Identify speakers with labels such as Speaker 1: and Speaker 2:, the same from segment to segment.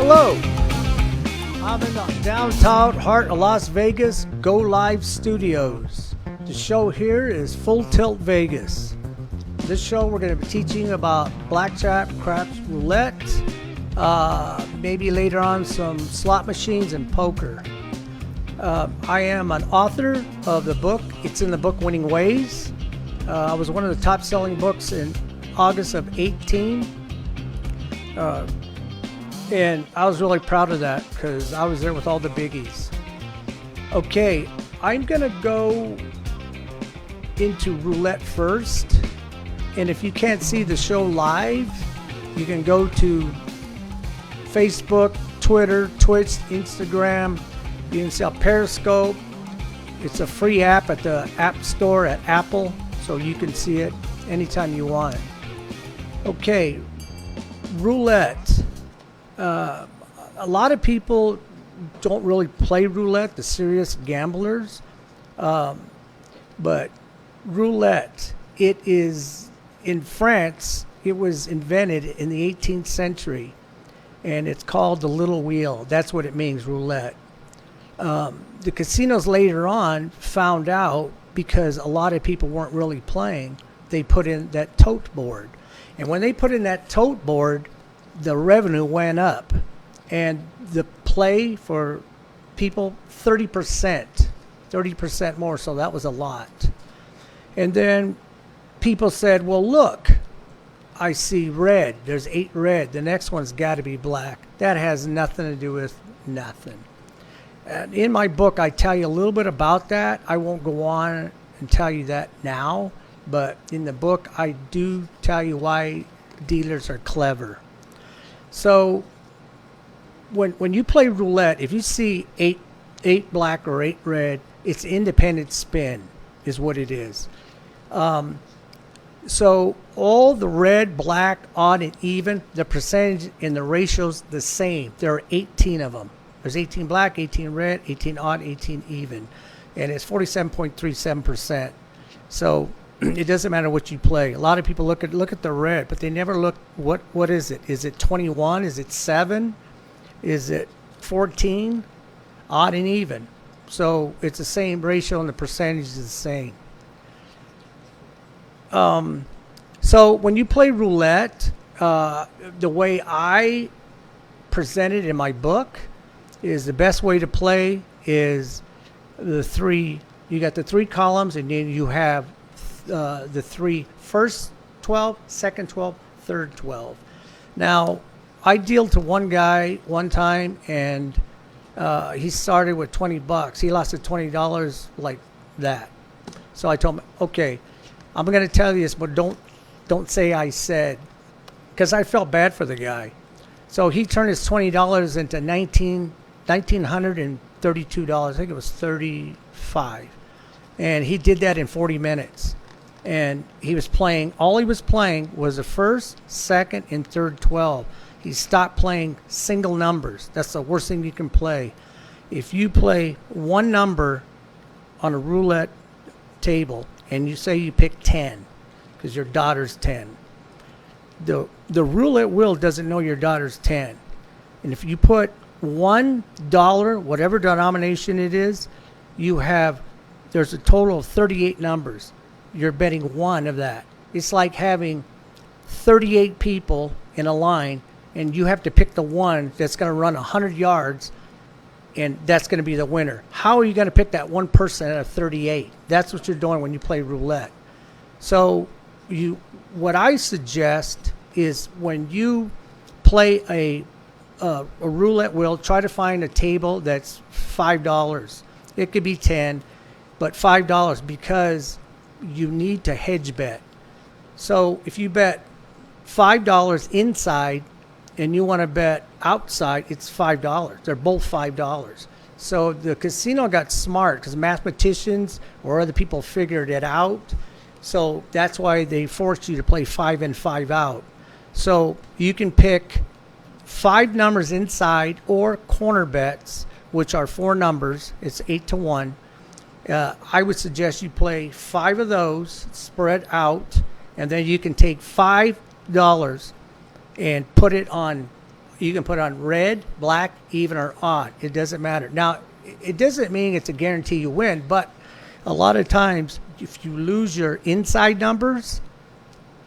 Speaker 1: Hello, I'm in the downtown heart of Las Vegas Go Live Studios. The show here is Full Tilt Vegas. This show we're going to be teaching about blackjack, craps, roulette, maybe later on some slot machines and poker. I am an author of the book. It's in the book Winning Ways. I was one of the top selling books in August of 18. And I was really proud of that because I was there with all the biggies. Okay, I'm going to go into roulette first. And if you can't see the show live, you can go to Facebook, Twitter, Twitch, Instagram. You can see on Periscope. It's a free app at the App Store at Apple, so you can see it anytime you want. Okay, roulette. A lot of people don't really play roulette, the serious gamblers. But roulette, it is in France, it was invented in the 18th century, and it's called the little wheel. That's what it means, roulette. The casinos later on found out, because a lot of people weren't really playing, they put in that tote board. And when they put in that tote board, the revenue went up, and the play for people 30% more, so that was a lot. And then people said, well, look, I see red, there's 8 red, the next one's got to be black. That has nothing to do with nothing. And in my book I tell you a little bit about that. I won't go on and tell you that now, but in the book I do tell you why dealers are clever. So when you play roulette, if you see 8 black or 8 red, it's independent spin is what it is. So all the red, black, odd, and even, the percentage and the ratio's the same. There are 18 of them. There's 18 black, 18 red, 18 odd, 18 even. And it's 47.37%. So it doesn't matter what you play. A lot of people look at the red, but they never look, what is it? Is it 21? Is it 7? Is it 14? Odd and even. So it's the same ratio and the percentage is the same. So when you play roulette, the way I present it in my book is the best way to play is the 3. You got the 3 columns, and then you have the 3 first 12, second 12, third 12. Now, I dealt to one guy one time, and he started with $20. He lost $20 like that. So I told him, okay, I'm going to tell you this, but don't say I said, because I felt bad for the guy. So he turned his $20 into $1,932. I think it was 35, and he did that in 40 minutes. And he was playing. All he was playing was the first, second, and third 12. He stopped playing single numbers. That's the worst thing you can play. If you play one number on a roulette table, and you say you pick 10 because your daughter's 10, the roulette wheel doesn't know your daughter's 10. And if you put $1, whatever denomination it is, there's a total of 38 numbers. You're betting one of that. It's like having 38 people in a line, and you have to pick the one that's going to run 100 yards, and that's going to be the winner. How are you going to pick that one person out of 38? That's what you're doing when you play roulette. So what I suggest is when you play a roulette wheel, try to find a table that's $5. It could be 10, but $5, because you need to hedge bet. So if you bet $5 inside and you want to bet outside, it's $5. They're both $5. So the casino got smart because mathematicians or other people figured it out. So that's why they forced you to play 5 in, 5 out. So you can pick 5 numbers inside or corner bets, which are 4 numbers. It's 8 to 1. I would suggest you play 5 of those spread out, and then you can take $5 and put it on You can put on red, black, even, or odd. It doesn't matter. Now, it doesn't mean it's a guarantee you win, but a lot of times, if you lose your inside numbers,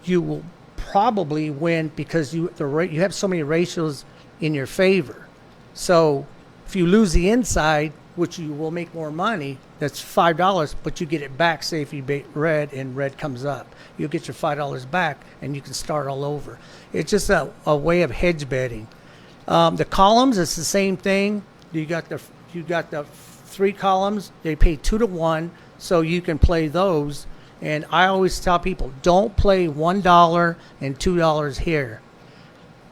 Speaker 1: you will probably win because you have so many ratios in your favor. So if you lose the inside, which you will make more money, that's $5, but you get it back. Say if you bet red and red comes up, you'll get your $5 back and you can start all over. It's just a way of hedge betting. The columns, it's the same thing. You got the 3 columns. They pay 2 to 1, so you can play those. And I always tell people, don't play $1 and $2 here.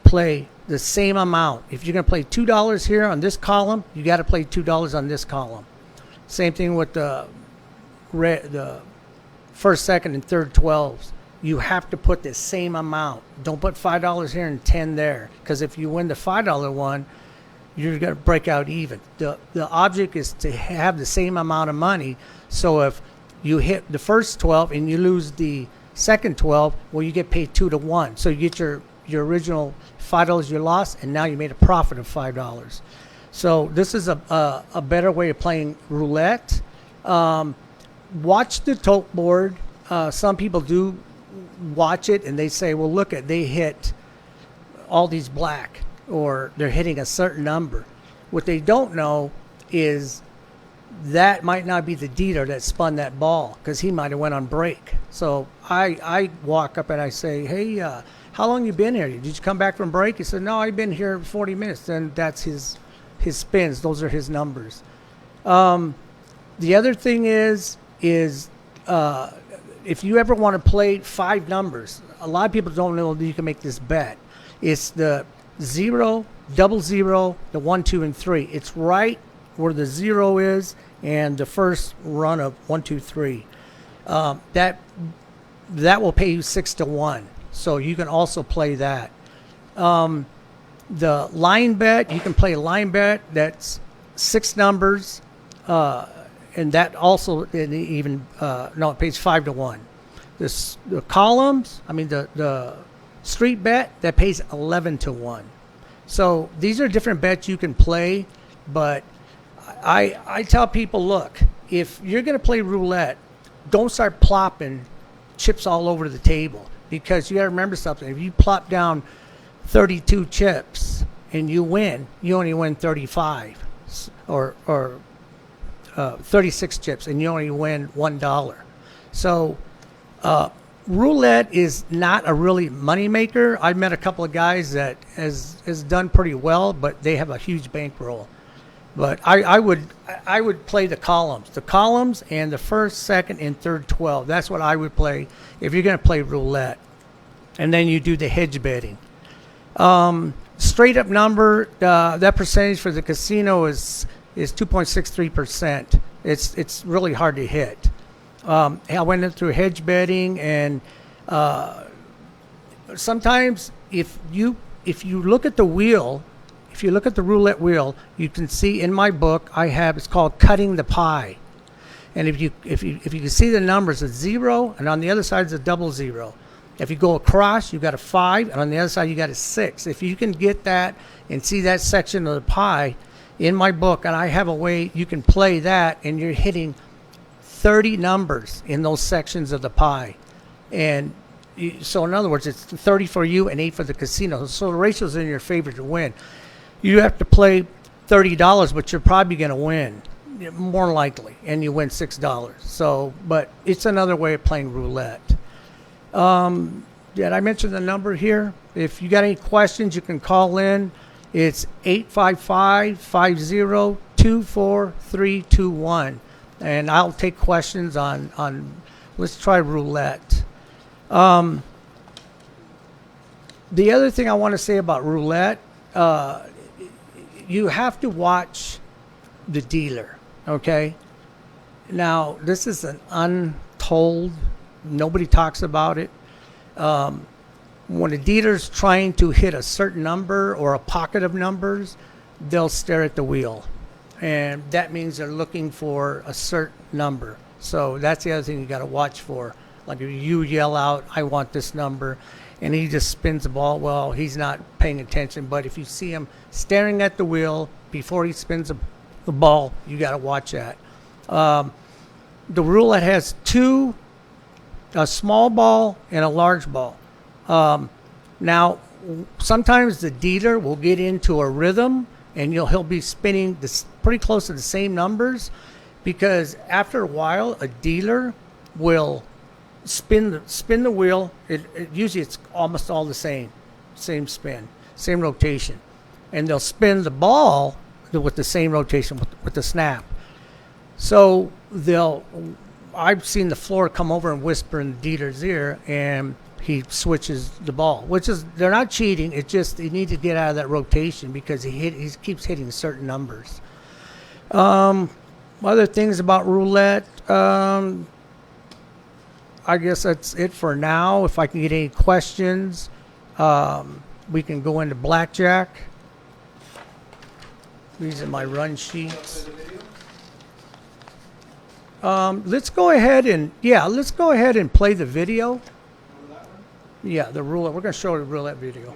Speaker 1: Play the same amount. If you're going to play $2 here on this column, you got to play $2 on this column. Same thing with the first, second, and third 12s. You have to put the same amount. Don't put $5 here and 10 there, because if you win the $5 one, you're going to break out even. The object is to have the same amount of money. So if you hit the first 12 and you lose the second 12, well, you get paid 2 to 1. So you get your original $5 you lost, and now you made a profit of $5. So this is a better way of playing roulette. Watch the tote board. Some people do watch it and they say, well, look at, they hit all these black, or they're hitting a certain number. What they don't know is that might not be the dealer that spun that ball, because he might have went on break. So I walk up and I say, hey, how long you been here? Did you come back from break? He said, no, I've been here 40 minutes. Then that's his spins. Those are his numbers. The other thing is if you ever want to play 5 numbers, a lot of people don't know that you can make this bet. It's the 0, 00, the 1, 2, and 3. It's right where the 0 is and the first run of 1, 2, 3. That will pay you 6 to 1. So you can also play that. The line bet, you can play a line bet that's 6 numbers, and that also it pays 5 to 1. The columns, the street bet, that pays 11 to 1. So these are different bets you can play, but I tell people, look, if you're going to play roulette, don't start plopping chips all over the table, because you got to remember something. If you plop down 32 chips and you win, you only win 35, or 36 chips and you only win $1. So roulette is not a really money maker. I've met a couple of guys that has done pretty well, but they have a huge bankroll. But I would play the columns and the first, second, and third 12. That's what I would play if you're going to play roulette. And then you do the hedge betting. Straight up number, that percentage for the casino is 2.63%. It's really hard to hit. I went in through hedge betting, and sometimes if you look at the wheel, if you look at the roulette wheel, you can see in my book it's called Cutting the Pie. And if you can see the numbers, it's 0, and on the other side is a 00. If you go across, you've got a 5, and on the other side you got a 6. If you can get that and see that section of the pie in my book, and I have a way you can play that, and you're hitting 30 numbers in those sections of the pie. And so in other words, it's 30 for you and 8 for the casino. So the ratio's in your favor to win. You have to play $30, but you're probably going to win, more likely, and you win $6. So, but it's another way of playing roulette. Did I mention the number here? If you got any questions, you can call in. It's 855-50-24321. And I'll take questions on let's try roulette. The other thing I want to say about roulette, you have to watch the dealer, okay? Now, this is an untold, nobody talks about it. When a dealer's trying to hit a certain number or a pocket of numbers, they'll stare at the wheel. And that means they're looking for a certain number. So that's the other thing you got to watch for. Like if you yell out, I want this number. and he just spins the ball. Well, he's not paying attention, but if you see him staring at the wheel before he spins the ball, you got to watch that. The roulette has a small ball and a large ball. Now, sometimes the dealer will get into a rhythm, and he'll be spinning pretty close to the same numbers, because after a while, a dealer will spin the wheel. Usually it's almost all the same spin, same rotation, and they'll spin the ball with the same rotation with the snap. So I've seen the floor come over and whisper in the dealer's ear, and he switches the ball, they're not cheating. It's just they need to get out of that rotation because he keeps hitting certain numbers. Other things about roulette, I guess that's it for now. If I can get any questions, we can go into Blackjack. These are my run sheets. Let's go ahead and play the video. Yeah, the roulette. We're going to show the roulette video.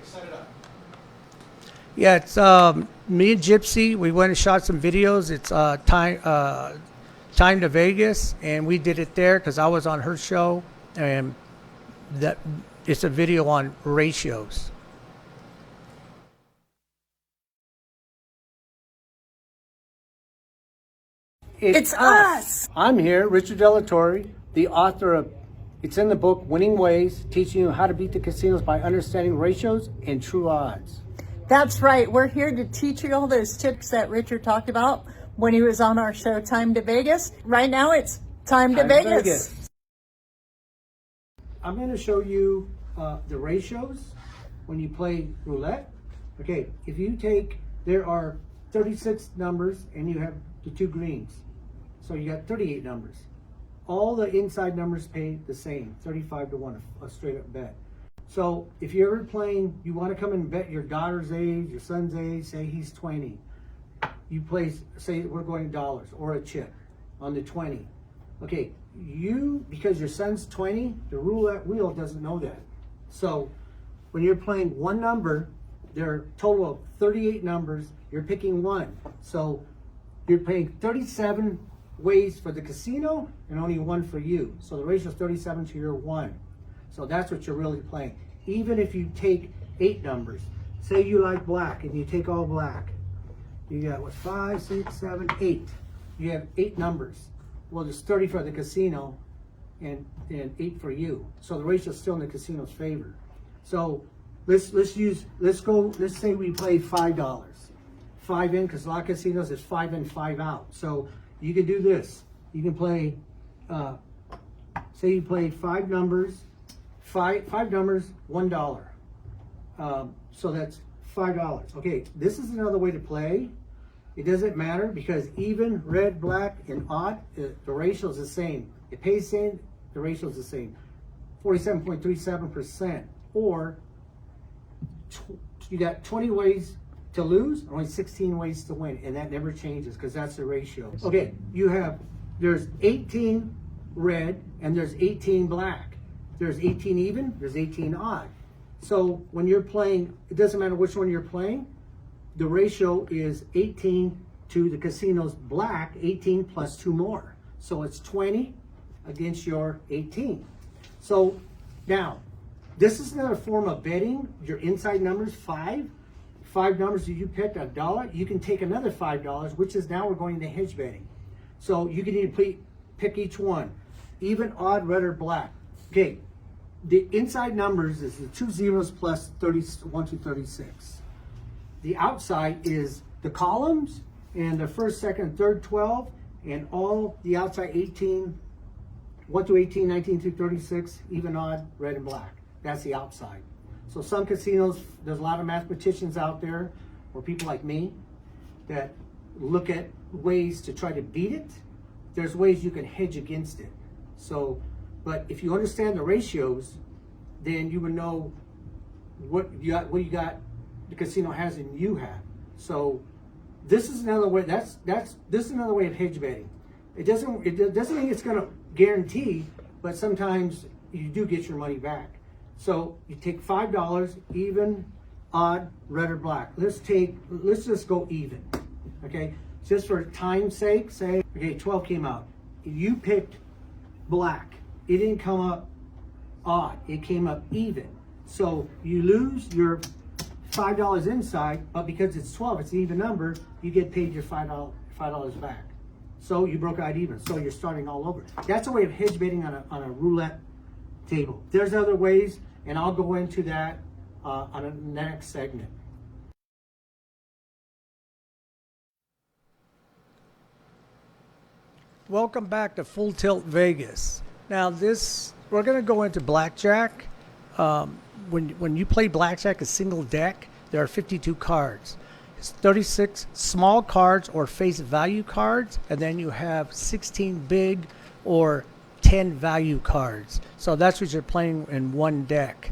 Speaker 1: Yeah, it's me and Gypsy. We went and shot some videos. It's Time to Vegas, and we did it there because I was on her show, and it's a video on ratios.
Speaker 2: It's us.
Speaker 1: I'm here, Richard Delatorre, the author of It's in the book, Winning Ways, teaching you how to beat the casinos by understanding ratios and true odds.
Speaker 2: That's right. We're here to teach you all those tips that Richard talked about when he was on our show, Time to Vegas. Right now, it's Time to Vegas.
Speaker 1: I'm going to show you the ratios when you play roulette. Okay, if you there are 36 numbers and you have the 2 greens. So you got 38 numbers. All the inside numbers pay the same, 35 to 1, a straight up bet. So if you're ever playing, you want to come and bet your daughter's age, your son's age, say he's 20. You place, say we're going dollars or a chip on the 20. Okay, because your son's 20, the roulette wheel doesn't know that. So when you're playing one number, there are a total of 38 numbers, you're picking one. So you're paying 37 ways for the casino and only 1 for you. So the ratio is 37 to your 1. So that's what you're really playing. Even if you take 8 numbers, say you like black and you take all black, you got 5, 6, 7, 8. You have 8 numbers. Well, there's 30 for the casino and 8 for you. So the ratio is still in the casino's favor. So let's say we play $5. 5 in, because a lot of casinos is 5 in, 5 out. So you can do this. You can play, say you play 5 numbers, five numbers, $1. So that's $5. Okay, this is another way to play. It doesn't matter because even, red, black, and odd, the ratio is the same. It pays the same, the ratio is the same. 47.37%. Or you got 20 ways to lose, only 16 ways to win, and that never changes because that's the ratio. Okay, there's 18 red and there's 18 black. There's 18 even, there's 18 odd. So when you're playing, it doesn't matter which one you're playing, the ratio is 18 to the casino's black, 18 plus 2 more. So it's 20 against your 18. So now, this is another form of betting. Your inside numbers, 5 numbers that you picked, $1, you can take another $5, which is now we're going to hedge betting. So you can either pick each one, even, odd, red, or black. Okay, the inside numbers is the 2 zeros plus 1 to 36. The outside is the columns and the first, second, third 12, and all the outside 18, 1 to 18, 19 to 36, even, odd, red, and black. That's the outside. So some casinos, there's a lot of mathematicians out there, or people like me, that look at ways to try to beat it. There's ways you can hedge against it. So, but if you understand the ratios, then you would know what you got, the casino has and you have. So this is another way. This is another way of hedge betting. It doesn't mean it's going to guarantee, but sometimes you do get your money back. So you take $5, even, odd, red or black. Let's just go even, okay? Just for time's sake, say, okay, 12 came out. You picked black. It didn't come up odd, it came up even. So you lose your $5 inside, but because it's 12, it's an even number, you get paid your $5 back. So you broke out even, so you're starting all over. That's a way of hedge betting on a roulette table. There's other ways, and I'll go into that on the next segment. Welcome back to Full Tilt Vegas. Now we're going to go into Blackjack. When you play Blackjack, a single deck, there are 52 cards. It's 36 small cards or face value cards, and then you have 16 big or 10 value cards. So that's what you're playing in one deck.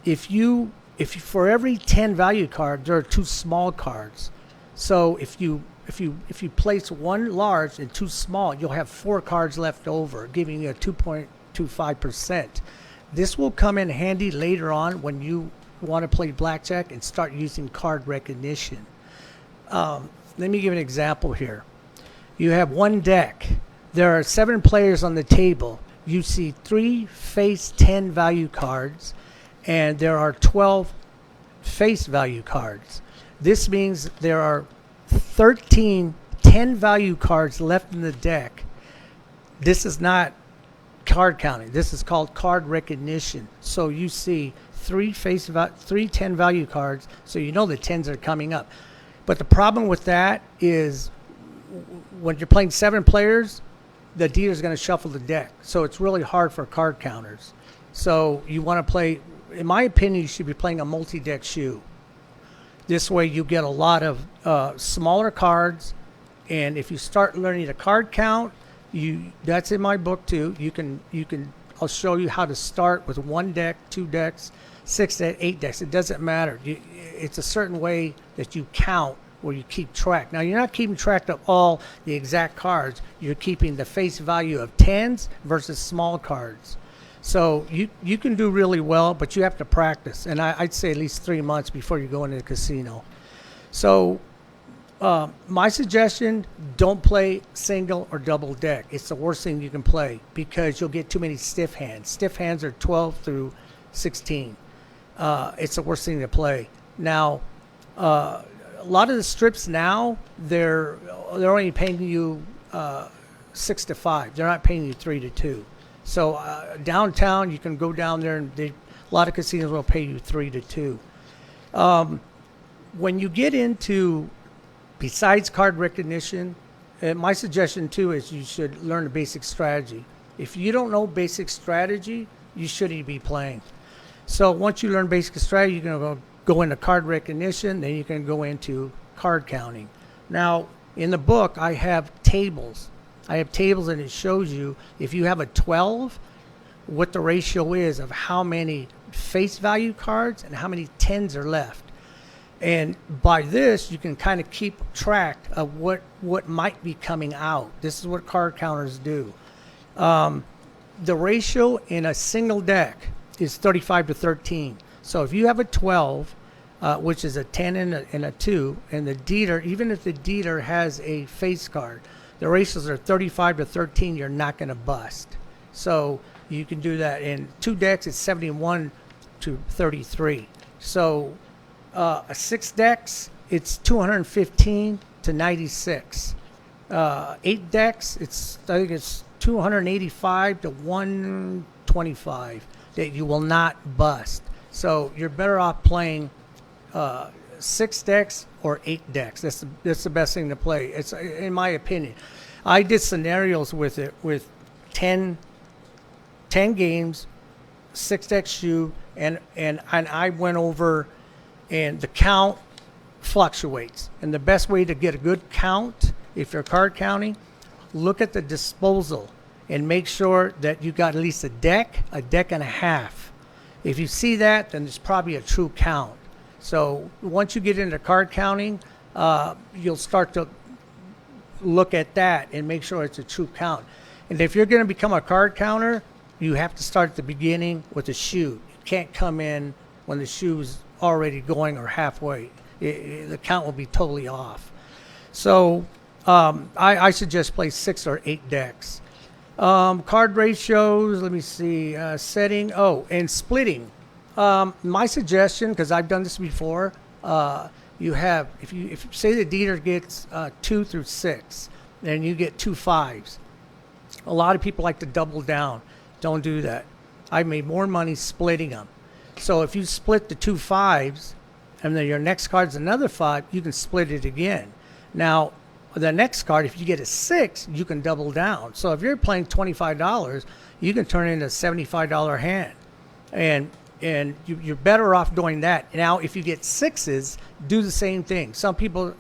Speaker 1: If you for every 10 value cards, there are 2 small cards. So if you place 1 large and 2 small, you'll have 4 cards left over, giving you a 2.25%. This will come in handy later on when you want to play blackjack and start using card recognition. Let me give an example here. You have 1 deck. There are 7 players on the table. You see 3 face 10 value cards, and there are 12 face value cards. This means there are 13 10 value cards left in the deck. This is not card counting. This is called card recognition. So you see 3 10 value cards, so you know the 10s are coming up. But the problem with that is when you're playing 7 players, the dealer is going to shuffle the deck. So it's really hard for card counters. So you want to play, in my opinion, you should be playing a multi-deck shoe. This way you get a lot of smaller cards, and if you start learning to card count, that's in my book too. I'll show you how to start with 1 deck, 2 decks, 6 decks, 8 decks. It doesn't matter. It's a certain way that you count where you keep track. Now you're not keeping track of all the exact cards. You're keeping the face value of 10s versus small cards. So you can do really well, but you have to practice. And I'd say at least 3 months before you go into the casino. So my suggestion, don't play single or double deck. It's the worst thing you can play because you'll get too many stiff hands. Stiff hands are 12 through 16. It's the worst thing to play. Now, a lot of the strips now, they're only paying you 6 to 5. They're not paying you 3 to 2. So downtown, you can go down there, and a lot of casinos will pay you 3 to 2. When you get into, besides card recognition, my suggestion too is you should learn a basic strategy. If you don't know basic strategy, you shouldn't be playing. So once you learn basic strategy, you're going to go into card recognition, then you can go into card counting. Now, in the book, I have tables. And it shows you if you have a 12, what the ratio is of how many face value cards and how many 10s are left. And by this, you can kind of keep track of what might be coming out. This is what card counters do. The ratio in a single deck is 35 to 13. So if you have a 12, which is a 10 and a 2, and the dealer, even if the dealer has a face card, the ratios are 35 to 13, you're not going to bust. So you can do that. In 2 decks, it's 71 to 33. So a 6 decks, it's 215 to 96. 8 decks, I think it's 285 to 125 that you will not bust. So you're better off playing 6 decks or 8 decks. That's the best thing to play. It's, in my opinion. I did scenarios with it with 10 games, 6 deck shoe, and I went over, and the count fluctuates. And the best way to get a good count, if you're card counting, look at the disposal and make sure that you got at least a deck and a half. If you see that, then it's probably a true count. So once you get into card counting, you'll start to look at that and make sure it's a true count. And if you're going to become a card counter, you have to start at the beginning with a shoe. You can't come in when the shoe's already going or halfway. The count will be totally off. So I suggest play 6 or 8 decks. Card ratios, let me see, setting, and splitting. My suggestion, because I've done this before, you have, if you say the dealer gets 2 through 6, then you get 2 5s. A lot of people like to double down. Don't do that. I made more money splitting them. So if you split the 2 5s, and then your next card's another 5, you can split it again. Now, the next card, if you get a 6, you can double down. So if you're playing $25, you can turn it into a $75 hand. And you're better off doing that. Now, if you get 6s, do the same thing. Some people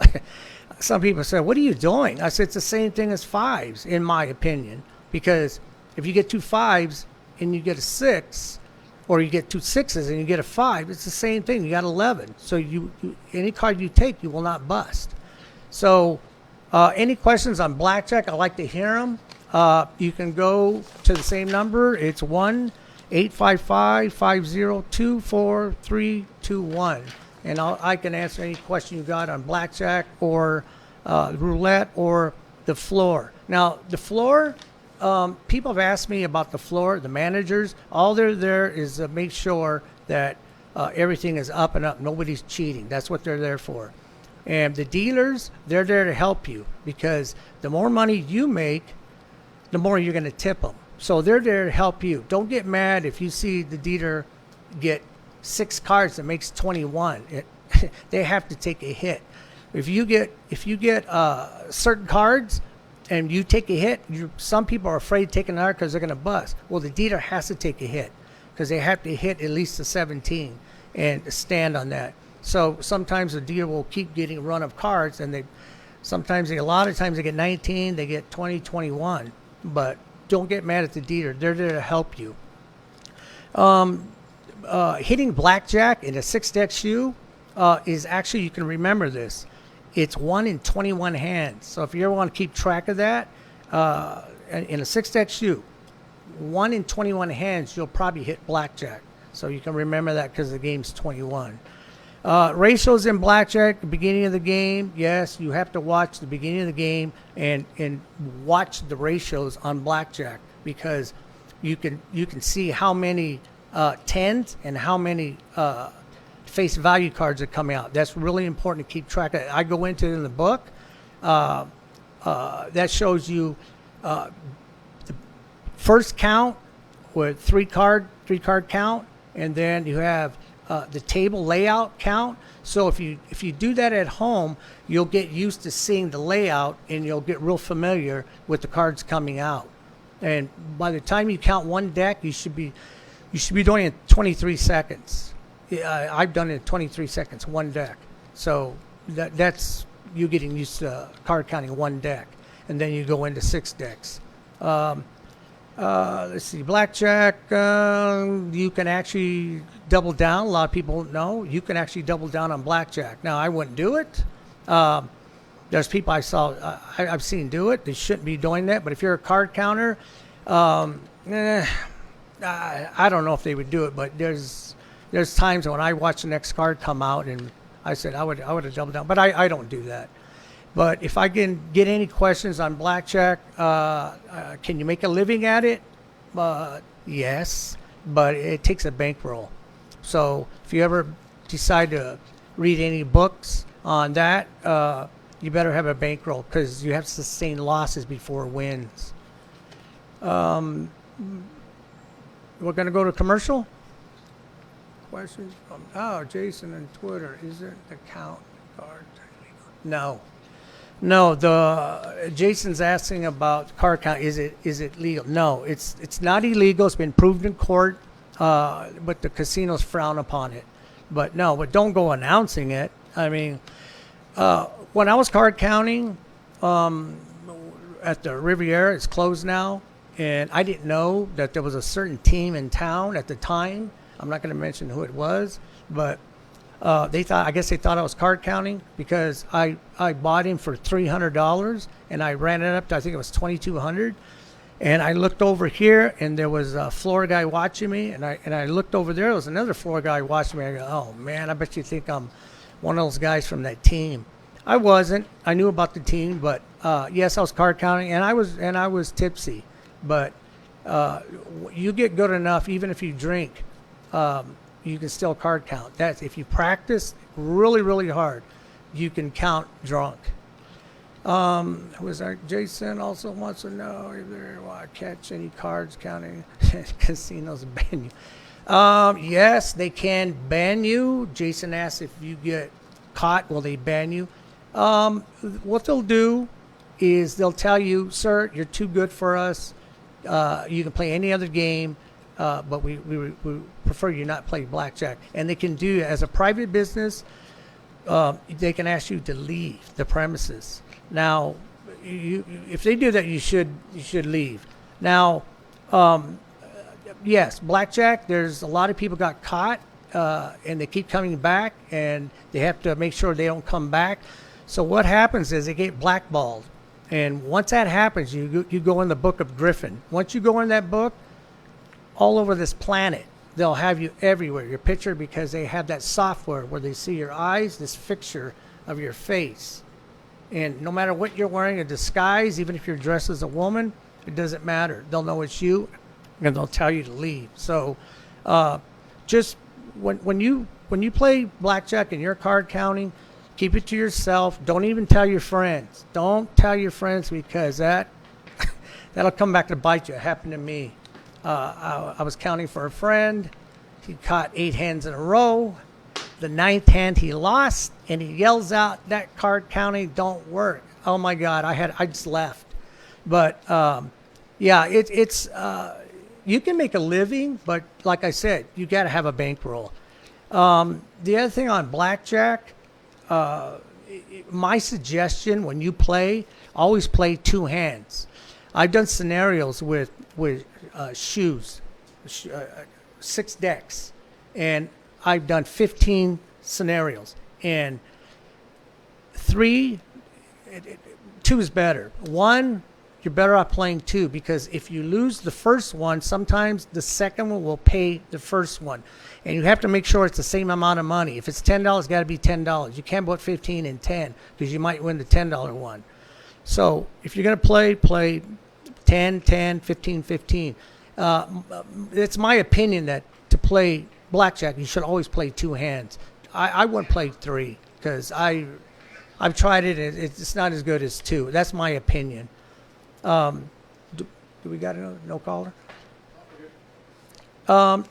Speaker 1: say, what are you doing? I said, it's the same thing as 5s, in my opinion. Because if you get 2 5s and you get a 6, or you get 2 6s and you get a 5, it's the same thing. You got 11. So you any card you take, you will not bust. So any questions on blackjack? I like to hear them. You can go to the same number. It's 1-855-502-4321. And I can answer any question you got on blackjack or roulette or the floor. Now, the floor, people have asked me about the floor, the managers. All they're there is to make sure that everything is up and up. Nobody's cheating. That's what they're there for. And the dealers, they're there to help you, because the more money you make, the more you're going to tip them. So they're there to help you. Don't get mad if you see the dealer get 6 cards that makes 21. They have to take a hit. If you get certain cards and you take a hit, some people are afraid taking another because they're going to bust. Well, the dealer has to take a hit because they have to hit at least a 17 and stand on that. So sometimes the dealer will keep getting a run of cards, and a lot of times they get 19, they get 20, 21. But don't get mad at the dealer. They're there to help you. Hitting blackjack in a 6-deck shoe is actually, you can remember this, it's 1 in 21 hands. So if you ever want to keep track of that, in a 6-deck shoe, 1 in 21 hands, you'll probably hit blackjack. So you can remember that because the game's 21. Ratios in blackjack, the beginning of the game, yes, you have to watch the beginning of the game and watch the ratios on blackjack, because you can see how many 10s and how many face value cards are coming out. That's really important to keep track of. I go into it in the book. That shows you the first count with three card count, and then you have the table layout count. So if you do that at home, you'll get used to seeing the layout, and you'll get real familiar with the cards coming out. And by the time you count one deck, you should be doing it in 23 seconds. I've done it in 23 seconds, one deck. So that's you getting used to card counting one deck, and then you go into 6 decks. Let's see, blackjack, you can actually double down. A lot of people don't know. You can actually double down on blackjack. Now, I wouldn't do it. There's people I've seen do it. They shouldn't be doing that. But if you're a card counter, I don't know if they would do it. But there's times when I watch the next card come out, and I said I would have doubled down. But I don't do that. But if I can get any questions on blackjack, can you make a living at it? Yes, but it takes a bankroll. So if you ever decide to read any books on that, you better have a bankroll, because you have to sustain losses before wins. We're going to go to commercial. Questions from Jason on Twitter. Is there an account card? No, Jason's asking about card count. Is it legal? No, it's not illegal. It's been proved in court, but the casinos frown upon it. But don't go announcing it. I mean, when I was card counting at the Riviera, it's closed now, and I didn't know that there was a certain team in town at the time. I'm not going to mention who it was, but I guess they thought I was card counting, because I bought him for $300 and I ran it up to, I think it was $2,200, And I looked over here, and there was a floor guy watching me, and I looked over there. There was another floor guy watching me. I go, oh man, I bet you think I'm one of those guys from that team. I wasn't. I knew about the team, but yes, I was card counting, and I was tipsy. But you get good enough, even if you drink, you can still card count. That's if you practice really, really hard, you can count drunk. Was our Jason also wants to know if there will I catch any cards counting casinos ban you. Yes, they can ban you. Jason asked if you get caught, will they ban you? What they'll do is they'll tell you, sir, you're too good for us. You can play any other game, but we prefer you not play blackjack. And they can do, as a private business, they can ask you to leave the premises. Now, if they do that, you should leave. Now, yes, blackjack. There's a lot of people got caught, and they keep coming back, and they have to make sure they don't come back. So what happens is they get blackballed, and once that happens, you go in the book of Griffin. Once you go in that book, all over this planet, they'll have you everywhere, your picture, because they have that software where they see your eyes, this fixture of your face. And no matter what you're wearing, a disguise, even if you're dressed as a woman, it doesn't matter. They'll know it's you, and they'll tell you to leave. So just when you play blackjack and you're card counting, keep it to yourself. Don't even tell your friends. Don't tell your friends, because that'll come back to bite you. It happened to me. I was counting for a friend. He caught 8 hands in a row. The 9th hand he lost, and he yells out, that card counting don't work. Oh my God, I just left. But yeah, it's you can make a living, but like I said, you got to have a bankroll. The other thing on blackjack, my suggestion when you play, always play 2 hands. I've done scenarios with shoes, 6 decks, and I've done 15 scenarios, and 2 is better. 1, you're better off playing 2, because if you lose the first one, sometimes the second one will pay the first one, and you have to make sure it's the same amount of money. If it's $10, it's got to be $10. You can't put 15 and 10, because you might win the $10 one. So if you're going to play 10, 10, 15, 15. It's my opinion that to play blackjack, you should always play 2 hands. I wouldn't play 3, because I've tried it, and it's not as good as 2. That's my opinion. Do we got no caller?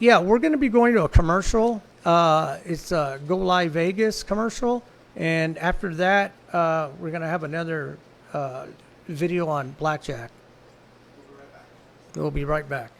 Speaker 1: Yeah, we're going to be going to a commercial. It's a Go Live Vegas commercial, and after that, we're going to have another video on blackjack. We'll be right back.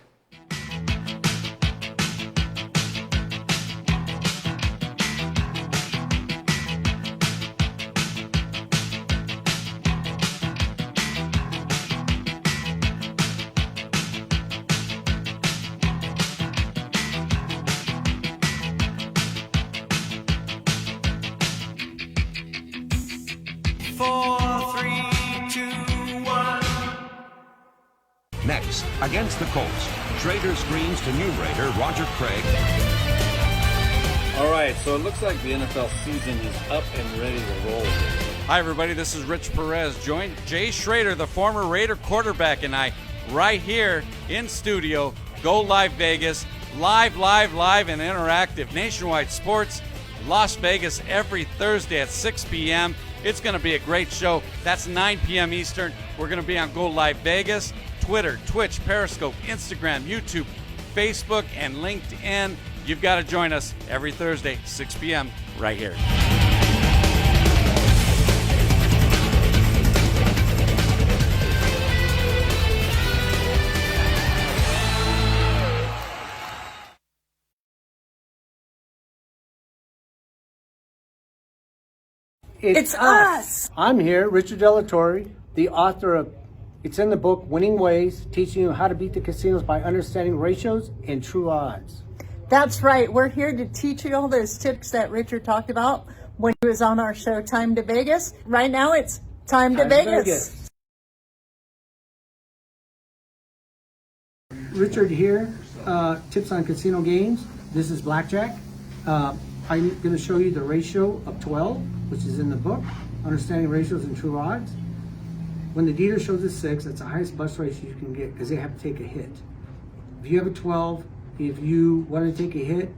Speaker 3: Next, against the Colts, Schrader screens to numerator Roger Craig.
Speaker 4: All right, so it looks like the NFL season is up and ready to roll.
Speaker 5: Hi, everybody. This is Rich Perez. Join Jay Schrader, the former Raider quarterback, and I right here in studio, Go Live Vegas, live and interactive nationwide sports, Las Vegas every Thursday at 6 p.m. It's going to be a great show. That's 9 p.m. Eastern. We're going to be on Go Live Vegas, Twitter, Twitch, Periscope, Instagram, YouTube, Facebook, and LinkedIn. You've got to join us every Thursday, 6 p.m. right here.
Speaker 2: It's us.
Speaker 1: I'm here, Richard Delatorre, the author of It's in the book, Winning Ways, teaching you how to beat the casinos by understanding ratios and true odds.
Speaker 2: That's right. We're here to teach you all those tips that Richard talked about when he was on our show, Time to Vegas. Right now, it's Time to Vegas.
Speaker 1: Richard here, tips on casino games. This is Blackjack. I'm going to show you the ratio of 12, which is in the book, Understanding Ratios and True Odds. When the dealer shows a 6, that's the highest bust ratio you can get because they have to take a hit. If you have a 12, if you want to take a hit,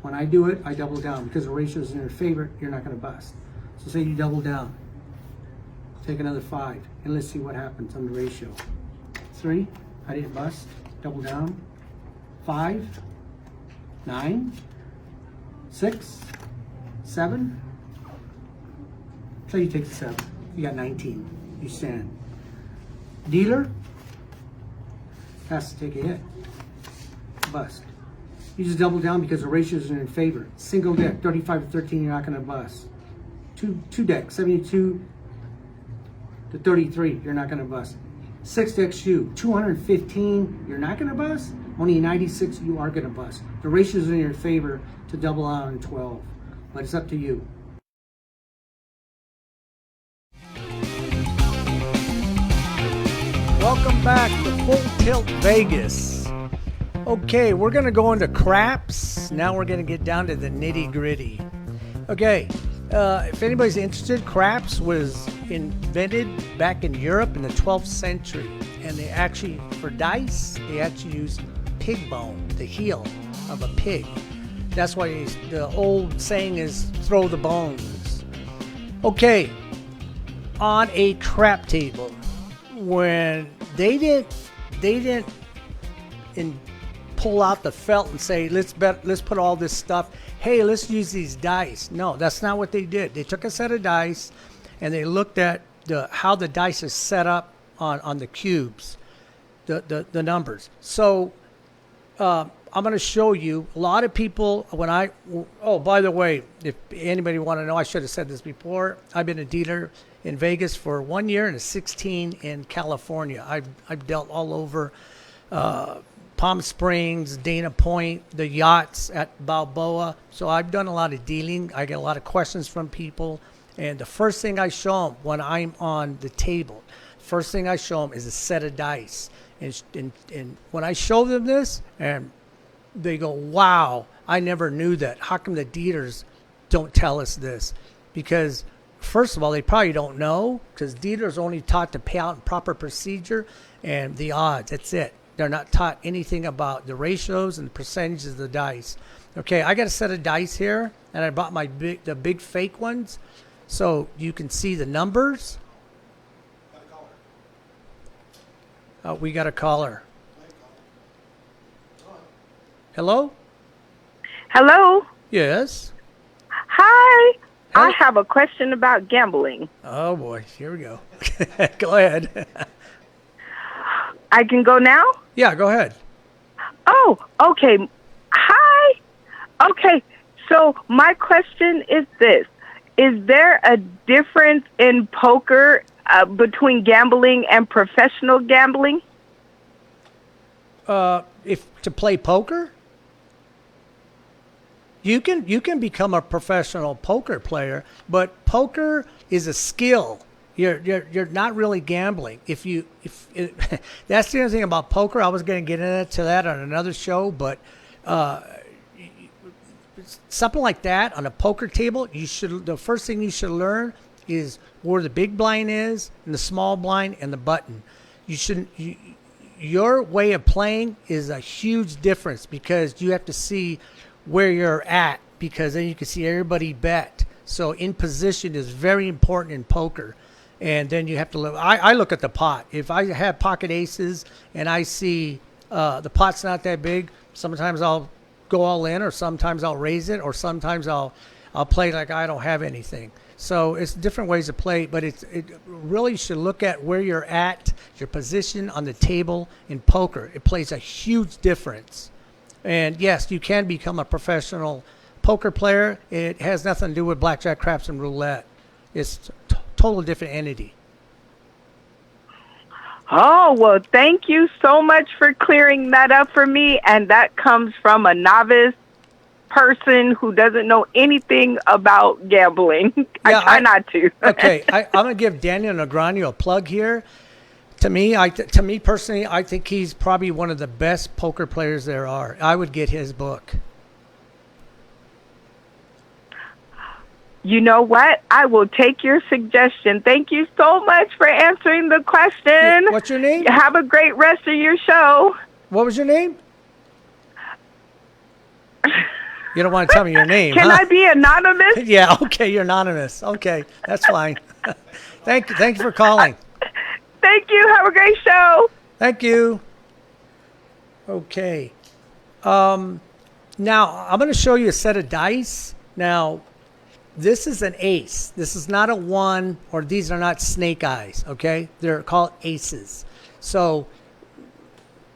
Speaker 1: when I do it, I double down because the ratio is in your favor, you're not going to bust. So say you double down, take another 5, and let's see what happens on the ratio. 3, I didn't bust, double down. 5, 9, 6, 7. So you take the 7, you got 19, you stand. Dealer has to take a hit, bust. You just double down because the ratios are in favor. Single deck, 35 to 13, you're not going to bust. Two deck, 72 to 33, you're not going to bust. 6 deck shoe, 215, you're not going to bust. Only 96, you are going to bust. The ratios are in your favor to double out on 12, but it's up to you. Welcome back to Full Tilt Vegas. Okay, we're going to go into craps. Now we're going to get down to the nitty gritty. Okay, if anybody's interested, craps was invented back in Europe in the 12th century. And they actually, for dice, they actually used pig bone, the heel of a pig. That's why the old saying is throw the bones. Okay, on a crap table, when they didn't pull out the felt and say, let's put all this stuff, hey, let's use these dice. No, that's not what they did. They took a set of dice and they looked at how the dice is set up on the cubes, the numbers. So I'm going to show you a lot of people by the way, if anybody want to know, I should have said this before. I've been a dealer in Vegas for 1 year and 16 in California. I've dealt all over Palm Springs, Dana Point, the yachts at Balboa. So I've done a lot of dealing. I get a lot of questions from people. And the first thing I show them when I'm on the table, first thing I show them is a set of dice. And when I show them this, and they go, wow, I never knew that. How come the dealers don't tell us this? Because first of all, they probably don't know, because dealers are only taught to pay out in proper procedure and the odds. That's it. They're not taught anything about the ratios and the percentages of the dice. Okay, I got a set of dice here, and I bought the big fake ones, so you can see the numbers. We got a caller. Hello?
Speaker 6: Hello?
Speaker 1: Yes.
Speaker 6: Hi.
Speaker 1: Hello?
Speaker 6: I have a question about gambling.
Speaker 1: Oh, boy. Here we go. Go ahead.
Speaker 6: I can go now?
Speaker 1: Yeah, go ahead.
Speaker 6: Oh, okay. Hi. Okay. So my question is this. Is there a difference in poker between gambling and professional gambling?
Speaker 1: If to play poker? You can become a professional poker player, but poker is a skill. You're not really gambling. That's the other thing about poker. I was going to get into that on another show, but something like that on a poker table, the first thing you should learn is where the big blind is and the small blind and the button. Your way of playing is a huge difference because you have to see where you're at, because then you can see everybody bet. So in position is very important in poker. And then you have to look. I look at the pot. If I have pocket aces and I see the pot's not that big, sometimes I'll go all in, or sometimes I'll raise it, or sometimes I'll play like I don't have anything. So it's different ways to play, but it really should look at where you're at, your position on the table in poker. It plays a huge difference. And yes, you can become a professional poker player. It has nothing to do with blackjack, craps, and roulette. It's total different entity.
Speaker 6: Oh, well, thank you so much for clearing that up for me. And that comes from a novice person who doesn't know anything about gambling. I try not to.
Speaker 1: Okay, I'm going to give Daniel Negreanu a plug here. To me personally, I think he's probably one of the best poker players there are. I would get his book.
Speaker 6: You know what? I will take your suggestion. Thank you so much for answering the question.
Speaker 1: What's your name?
Speaker 6: Have a great rest of your show.
Speaker 1: What was your name? You don't want to tell me your name,
Speaker 6: Can
Speaker 1: huh?
Speaker 6: I be anonymous?
Speaker 1: Yeah, okay, you're anonymous. Okay, that's fine. Thank you for calling.
Speaker 6: Thank you. Have a great show.
Speaker 1: Thank you. Okay. Now, I'm going to show you a set of dice. Now, this is an ace. This is not a 1, or these are not snake eyes, okay? They're called aces. So,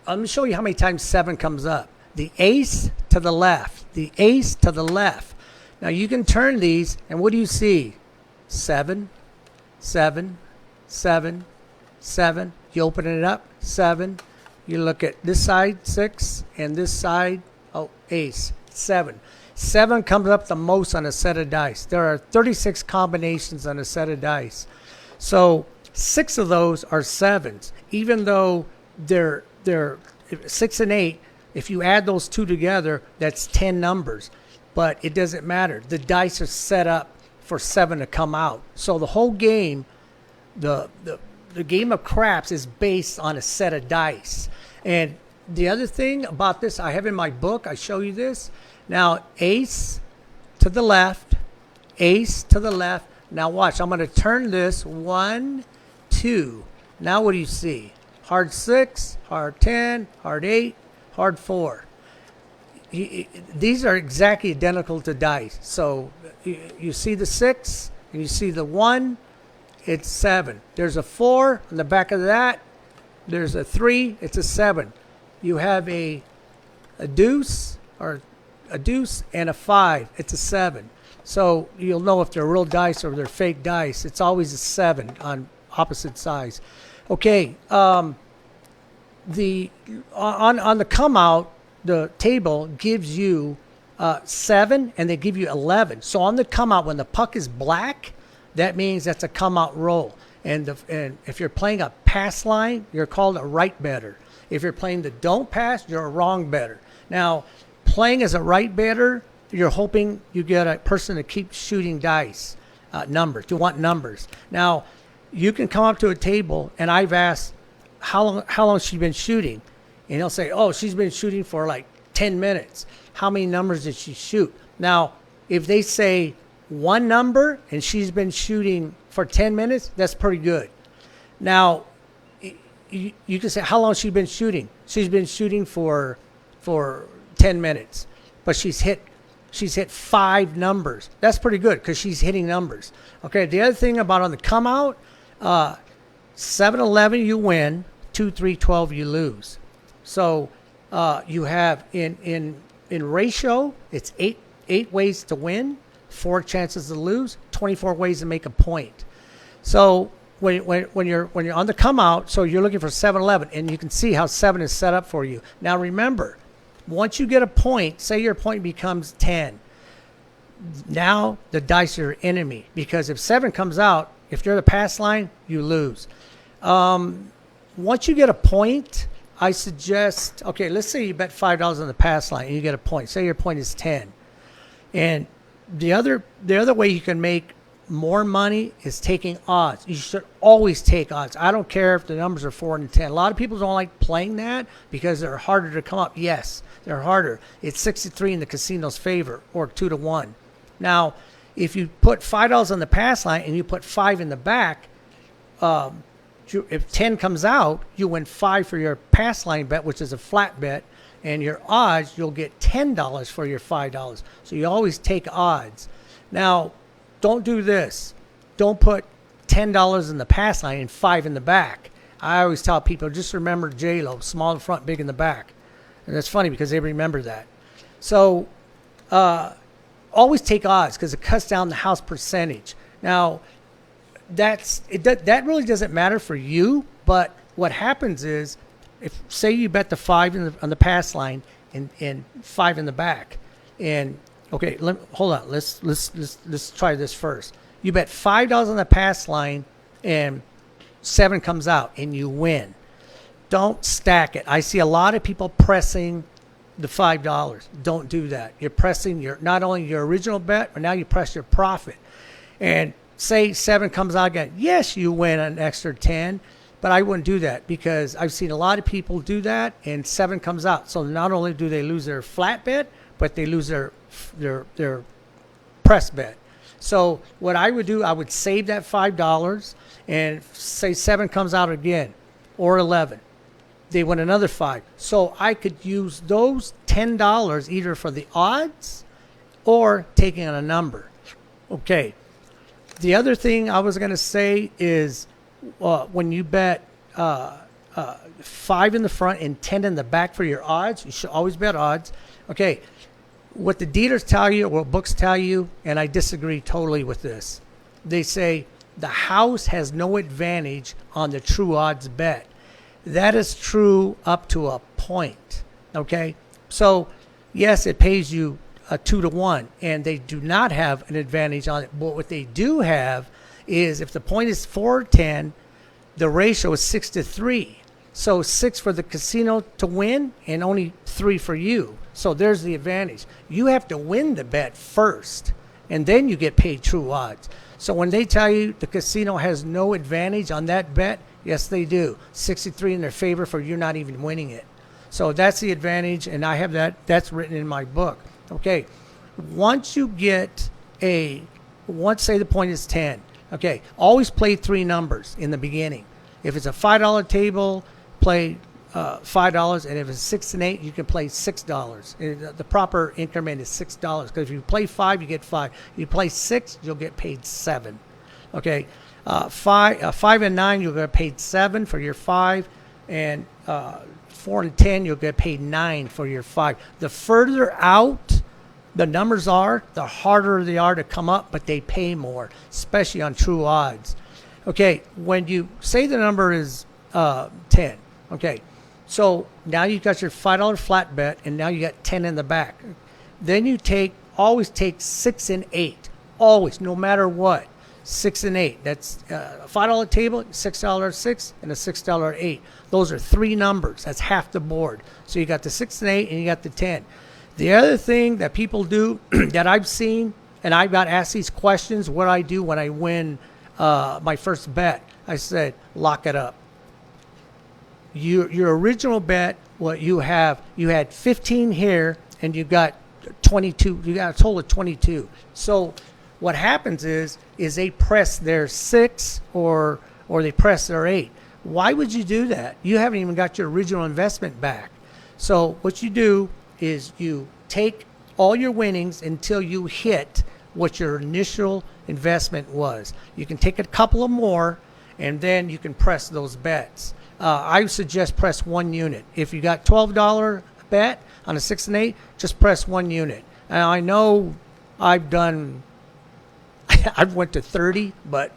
Speaker 1: I'm going to show you how many times 7 comes up. The ace to the left. The ace to the left. Now, you can turn these, and what do you see? 7, 7, 7, 7. You open it up, 7. You look at this side, 6, and this side, ace, 7. 7 comes up the most on a set of dice. There are 36 combinations on a set of dice. So 6 of those are 7s. Even though they're 6 and 8, if you add those two together, that's 10 numbers. But it doesn't matter. The dice are set up for 7 to come out. So the whole game, the game of craps is based on a set of dice. And the other thing about this, I have in my book, I show you this. Now, ace to the left, ace to the left. Now watch, I'm going to turn this 1, 2. Now what do you see? Hard 6, hard 10, hard 8, hard 4. These are exactly identical to dice. So you see the 6 and you see the 1, it's 7. There's a 4 on the back of that. There's a 3, it's a 7. You have a deuce and a 5, it's a 7. So you'll know if they're real dice or they're fake dice. It's always a 7 on opposite sides. Okay, on the come out, the table gives you 7 and they give you 11. So on the come out, when the puck is black, that means that's a come out roll. And if you're playing a pass line, you're called a right better. If you're playing the don't pass, you're a wrong better. Now, playing as a right better, you're hoping you get a person to keep shooting dice, numbers. You want numbers. Now, you can come up to a table, and I've asked how long she's been shooting. And he'll say, oh, she's been shooting for like 10 minutes. How many numbers did she shoot? Now, if they say one number and she's been shooting for 10 minutes, that's pretty good. Now, you can say, how long has she been shooting? She's been shooting for 10 minutes, but she's hit 5 numbers. That's pretty good because she's hitting numbers. Okay, the other thing about on the come out, 7-11 you win, 2-3-12 you lose. So you have in ratio, it's 8 ways to win, 4 chances to lose, 24 ways to make a point. So when you're on the come out, so you're looking for 7-11, and you can see how 7 is set up for you. Now remember, once you get a point, say your point becomes 10. Now the dice are your enemy, because if 7 comes out, if you're the pass line, you lose. Once you get a point, I suggest, okay, let's say you bet $5 on the pass line and you get a point. Say your point is 10. And the other way you can make more money is taking odds. You should always take odds. I don't care if the numbers are 4 and 10. A lot of people don't like playing that because they're harder to come up. Yes, they're harder. It's 6-3 in the casino's favor, or 2-1. Now, if you put $5 on the pass line and you put 5 in the back, if 10 comes out, you win 5 for your pass line bet, which is a flat bet, and your odds, you'll get $10 for your $5. So you always take odds. Now, don't do this. Don't put $10 in the pass line and 5 in the back. I always tell people, just remember J-Lo, small in front, big in the back. And that's funny because they remember that. So always take odds because it cuts down the house percentage. Now, that really doesn't matter for you, but what happens is, if say you bet the 5 on the pass line and 5 in the back, and okay, hold on, let's try this first. You bet $5 on the pass line and 7 comes out and you win. Don't stack it. I see a lot of people pressing the $5. Don't do that. You're pressing not only your original bet, but now you press your profit. And say 7 comes out again. Yes, you win an extra 10, but I wouldn't do that because I've seen a lot of people do that and 7 comes out. So not only do they lose their flat bet, but they lose their press bet. So what I would do, I would save that $5 and say 7 comes out again or 11. They win another 5. So I could use those $10 either for the odds or taking on a number. Okay. The other thing I was going to say is when you bet 5 in the front and 10 in the back for your odds, you should always bet odds. Okay. What the dealers tell you, or what books tell you, and I disagree totally with this. They say the house has no advantage on the true odds bet. That is true up to a point. Okay. So yes, it pays you a 2-to-1, and they do not have an advantage on it. But what they do have is if the point is 4-10, the ratio is 6-3. So 6 for the casino to win and only 3 for you. So there's the advantage. You have to win the bet first, and then you get paid true odds. So when they tell you the casino has no advantage on that bet, yes, they do. 63 in their favor for you not even winning it. So that's the advantage, and I have that. That's written in my book. Okay, once say the point is 10. Okay, always play 3 numbers in the beginning. If it's a $5 table, play $5, and if it's 6 and 8, you can play $6. The proper increment is $6 because if you play 5, you get 5. If you play 6, you'll get paid 7. Okay, 5 and 9, you'll get paid 7 for your 5, and 4 and 10, you'll get paid 9 for your 5. The further out the numbers are, the harder they are to come up, but they pay more, especially on true odds. Okay, when you say the number is 10, okay, so now you've got your $5 flat bet, and now you got 10 in the back. Then you always take 6 and 8, always, no matter what. 6 and 8. That's a $5 table, $6 6, and a $6 8. Those are 3 numbers. That's half the board. So you got the 6 and 8, and you got the 10. The other thing that people do that I've seen, and I got asked these questions, what I do when I win my first bet, I said, lock it up. Your original bet, what you had 15 here, and you got 22. You got a total of 22. So what happens is they press their 6 or they press their 8. Why would you do that? You haven't even got your original investment back. So what you do is you take all your winnings until you hit what your initial investment was. You can take a couple of more, and then you can press those bets. I suggest press 1 unit. If you got $12 bet on a 6 and 8, just press 1 unit. And I know I've went to 30, but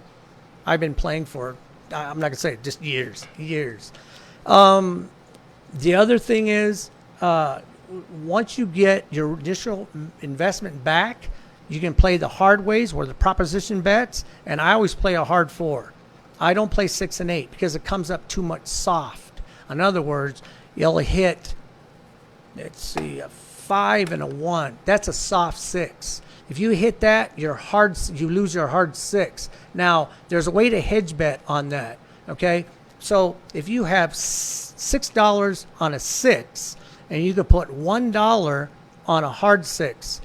Speaker 1: I've been playing for, I'm not going to say it, just years. The other thing is, once you get your initial investment back, you can play the hard ways or the proposition bets, and I always play a hard 4. I don't play 6 and 8 because it comes up too much soft. In other words, you'll hit, let's see, a 5 and a 1. That's a soft 6. If you hit that, you lose your hard 6. Now, there's a way to hedge bet on that, okay? So if you have $6 on a 6, and you can put $1 on a hard 6,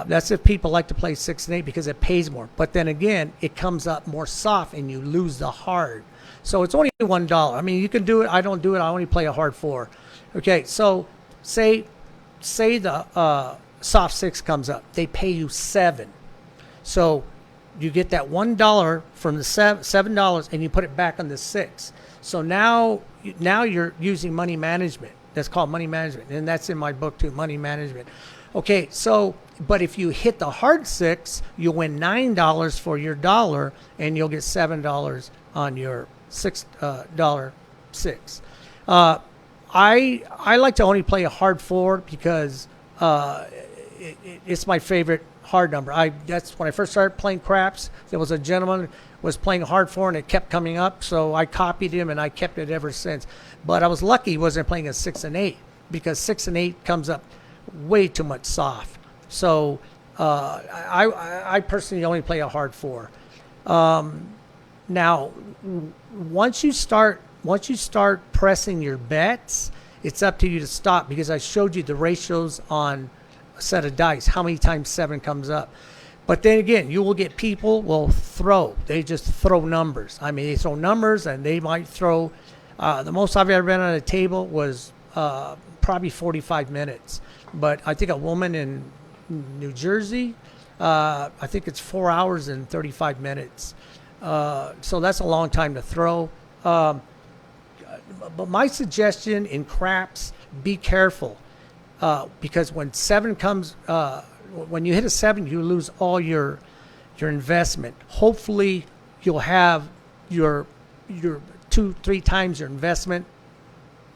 Speaker 1: that's if people like to play 6 and 8 because it pays more. But then again, it comes up more soft, and you lose the hard. So it's only $1. I mean, you can do it. I don't do it. I only play a hard 4. Okay, so say the soft 6 comes up. They pay you 7. So you get that $1 from the $7, and you put it back on the 6. So now you're using money management. That's called money management, and that's in my book too, money management. Okay, so but if you hit the hard 6, you'll win $9 for your dollar, and you'll get $7 on your $6 6. I like to only play a hard 4 because it's my favorite hard number. That's when I first started playing craps. There was a gentleman was playing hard 4 and it kept coming up. So I copied him and I kept it ever since. But I was lucky he wasn't playing a 6 and 8 because 6 and 8 comes up way too much soft. So I personally only play a hard 4. Now, once you start pressing your bets, it's up to you to stop because I showed you the ratios on a set of dice, how many times 7 comes up. But then again, you will get people will throw. They just throw numbers. I mean, they throw numbers and they might throw. The most I've ever been on a table was probably 45 minutes. But I think a woman in New Jersey, I think it's 4 hours and 35 minutes. So that's a long time to throw. But my suggestion in craps, be careful. Because when 7 comes, when you hit a 7, you lose all your investment. Hopefully, you'll have your 2-3 times your investment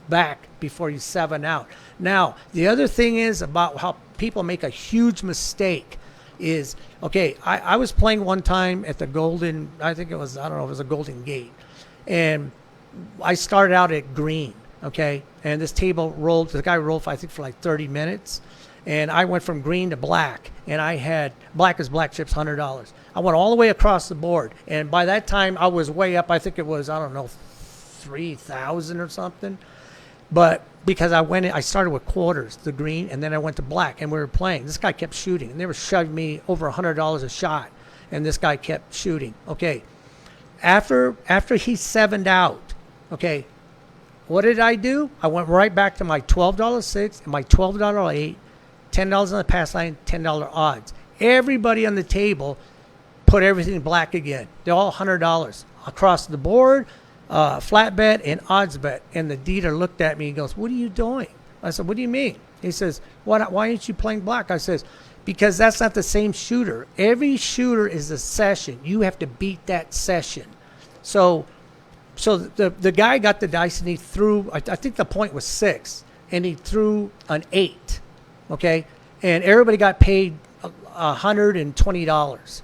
Speaker 1: back before you 7 out. Now, the other thing is about how people make a huge mistake is, okay, I was playing one time at the Golden, I think it was, I don't know, it was a Golden Gate. And I started out at green, okay? And this table rolled, the guy rolled, I think, for like 30 minutes. And I went from green to black. And I had, black is black chips, $100. I went all the way across the board. And by that time, I was way up. I think it was, I don't know, 3,000 or something. But because I started with quarters, the green, and then I went to black. And we were playing. This guy kept shooting. And they were shoving me over $100 a shot. And this guy kept shooting. Okay. After he 7'd out, okay, what did I do? I went right back to my $12 6 and my $12 8, $10 on the pass line, $10 odds. Everybody on the table put everything black again. They're all $100 across the board, flat bet and odds bet. And the dealer looked at me and goes, "What are you doing?" I said, "What do you mean?" He says, why aren't you playing black? I says, because that's not the same shooter. Every shooter is a session. You have to beat that session. So the guy got the dice and he threw, I think the point was 6, and he threw an 8, okay? And everybody got paid $120.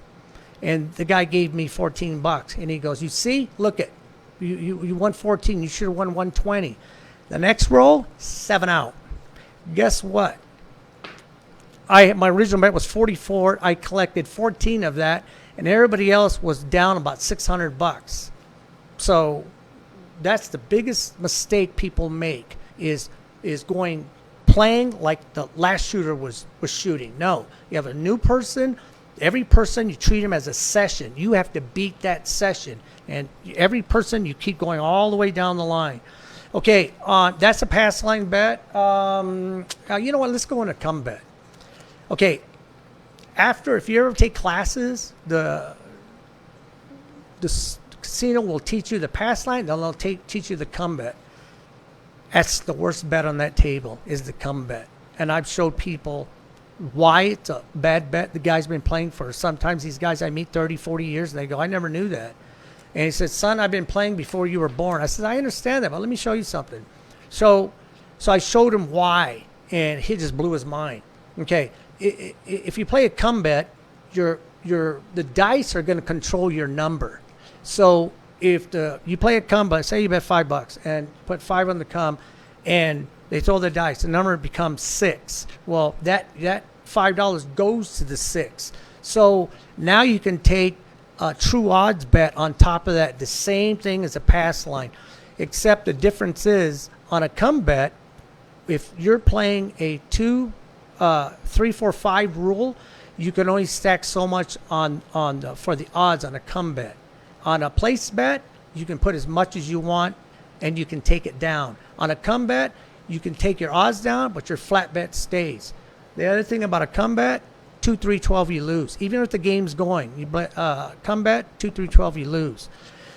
Speaker 1: And the guy gave me $14. And he goes, "You see, look at, you won 14. You should have won 120. The next roll, 7 out. Guess what? My original bet was 44. I collected 14 of that, and everybody else was down about $600. So that's the biggest mistake people make is playing like the last shooter was shooting. No, you have a new person. Every person, you treat them as a session. You have to beat that session, and every person, you keep going all the way down the line. Okay, that's a pass line bet. You know what? Let's go on a come bet. Okay, if you ever take classes, the casino will teach you the pass line, then they'll teach you the come bet. That's the worst bet on that table is the come bet. And I've showed people why it's a bad bet. The guy's been playing for, sometimes these guys I meet 30, 40 years, and they go, "I never knew that." And he said, "Son, I've been playing before you were born." I said, "I understand that, but let me show you something." So I showed him why, and he just blew his mind. Okay, if you play a come bet, the dice are going to control your number. So if you play a come bet, say you bet $5 and put 5 on the come, and they throw the dice, the number becomes 6. Well, that $5 goes to the 6. So now you can take a true odds bet on top of that, the same thing as a pass line, except the difference is on a come bet, if you're playing a 2, 3, 4, 5 rule, you can only stack so much for the odds on a come bet. On a place bet, you can put as much as you want, and you can take it down. On a come bet, you can take your odds down, but your flat bet stays. The other thing about a come bet, 2, 3, 12, you lose. Even if the game's going, you come bet 2, 3, 12, you lose.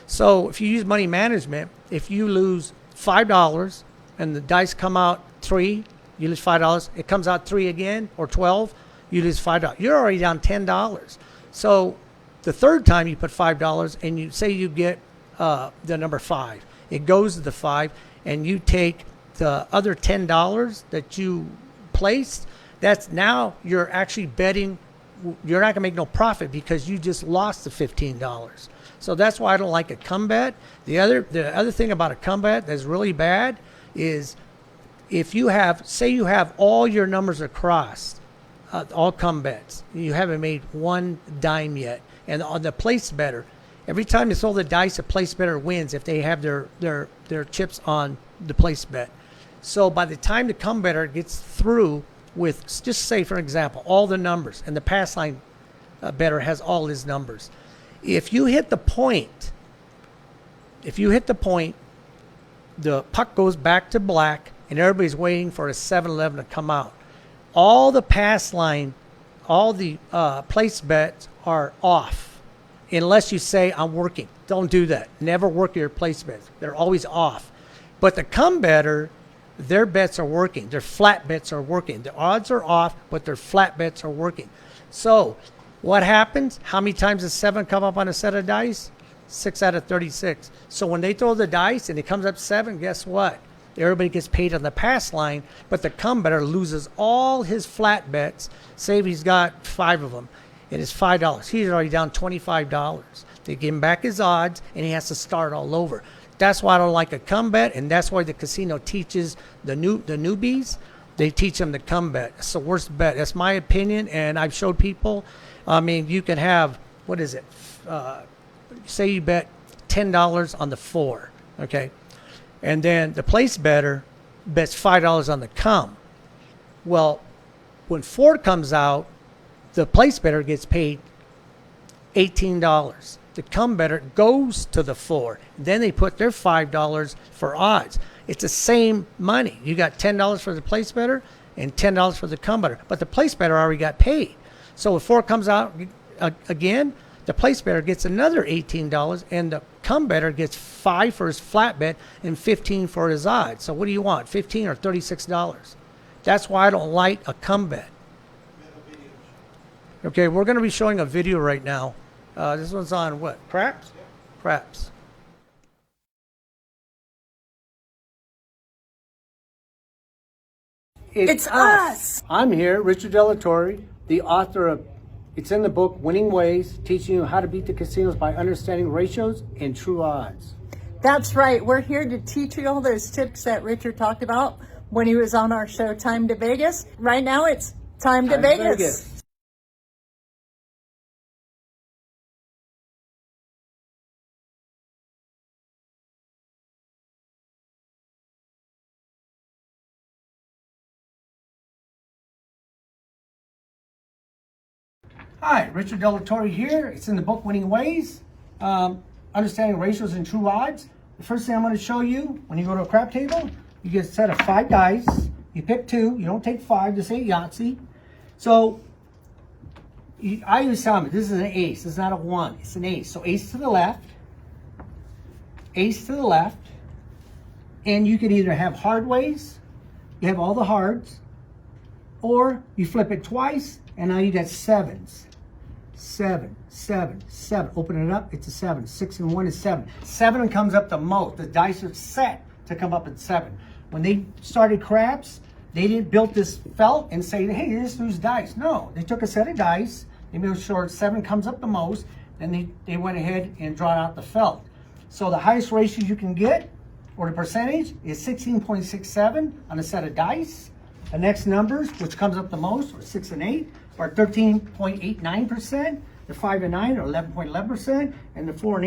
Speaker 1: So if you use money management, if you lose $5 and the dice come out 3, you lose $5. It comes out 3 again or 12, you lose $5. You're already down $10. So the third time you put $5 and you say you get the number 5, it goes to the 5, and you take the other $10 that you placed. That's now you're actually betting. You're not gonna make no profit because you just lost the $15. So that's why I don't like a come bet. The other thing about a come bet that's really bad is if you have, say you have all your numbers across, all come bets, you haven't made one dime yet, and on the place better, every time you throw the dice, a place better wins if they have their chips on the place bet. So by the time the come better gets through with, just say for example, all the numbers, and the pass line better has all his numbers. If you hit the point, the puck goes back to black, and everybody's waiting for a 7-11 to come out. All the pass line, all the place bets are off, unless you say I'm working. Don't do that. Never work your place bets. They're always off. But the come better, their bets are working. Their flat bets are working. The odds are off, but their flat bets are working. So what happens? How many times does 7 come up on a set of dice? 6 out of 36. So when they throw the dice and it comes up 7, guess what? Everybody gets paid on the pass line, but the come better loses all his flat bets. Say if he's got 5 of them, and it's $5. He's already down $25. They give him back his odds, and he has to start all over. That's why I don't like a come bet, and that's why the casino teaches the newbies. They teach them the come bet. It's the worst bet. That's my opinion, and I've showed people. I mean, you can have, what is it? Say you bet $10 on the 4, okay? And then the place better bets $5 on the come. Well, when 4 comes out, the place better gets paid $18. The come better goes to the 4. Then they put their $5 for odds. It's the same money. You got $10 for the place better and $10 for the come better. But the place better already got paid. So if 4 comes out again, the place better gets another $18, and the come better gets 5 for his flat bet and 15 for his odds. So what do you want, 15 or $36? That's why I don't like a come bet. Okay, we're going to be showing a video right now. This one's on what? Craps? Craps.
Speaker 2: It's us.
Speaker 1: I'm here, Richard Delatorre, the author of, it's in the book, Winning Ways, teaching you how to beat the casinos by understanding ratios and true odds.
Speaker 2: That's right. We're here to teach you all those tips that Richard talked about when he was on our show, Time to Vegas. Right now, it's Time to Vegas.
Speaker 1: Hi, Richard Delatorre here. It's in the book Winning Ways, understanding ratios and true odds. The first thing I'm going to show you, when you go to a crap table, you get a set of 5 dice. You pick 2. You don't take 5. This ain't Yahtzee. So I always tell them, this is an ace. It's not a 1. It's an ace. So ace to the left, ace to the left, and you can either have hard ways, you have all the hards, or you flip it twice, and now you got 7s. 7, 7, 7. Open it up, it's a 7. 6 and 1 is 7. 7 comes up the most. The dice are set to come up at 7. When they started craps, they didn't build this felt and say, hey, just use dice. No, they took a set of dice, they made sure 7 comes up the most, then they went ahead and draw out the felt. So the highest ratio you can get, or the percentage, is 16.67 on a set of dice. The next numbers, which comes up the most, are 6 and 8, are 13.89%. The 5 and 9 are 11.11%, and the 4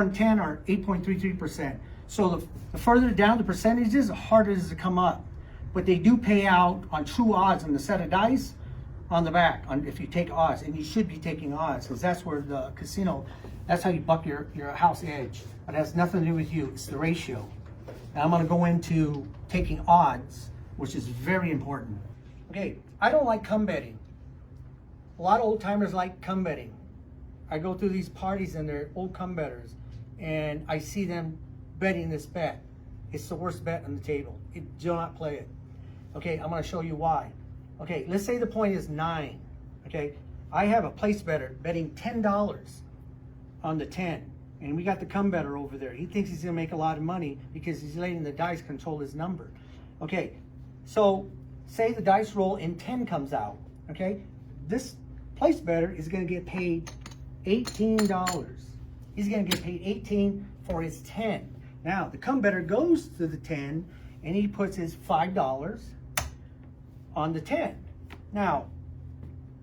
Speaker 1: and 10 are 8.33%. So the further down the percentages, the harder it is to come up. But they do pay out on true odds on the set of dice on the back, if you take odds, and you should be taking odds, because that's where the casino, that's how you buck your house edge. But it has nothing to do with you, it's the ratio. Now I'm going to go into taking odds, which is very important. Okay, I don't like come betting. A lot of old timers like come betting. I go through these parties and they're old come betters, and I see them betting this bet. It's the worst bet on the table. Do not play it. Okay, I'm going to show you why. Okay, let's say the point is 9. Okay, I have a place better betting $10 on the 10, and we got the come better over there. He thinks he's going to make a lot of money because he's letting the dice control his number. Okay, so say the dice roll and 10 comes out. Okay, this place better is going to get paid $18. he's going to get paid 18 for his 10. Now, the come better goes to the 10, and he puts his $5 on the 10. Now,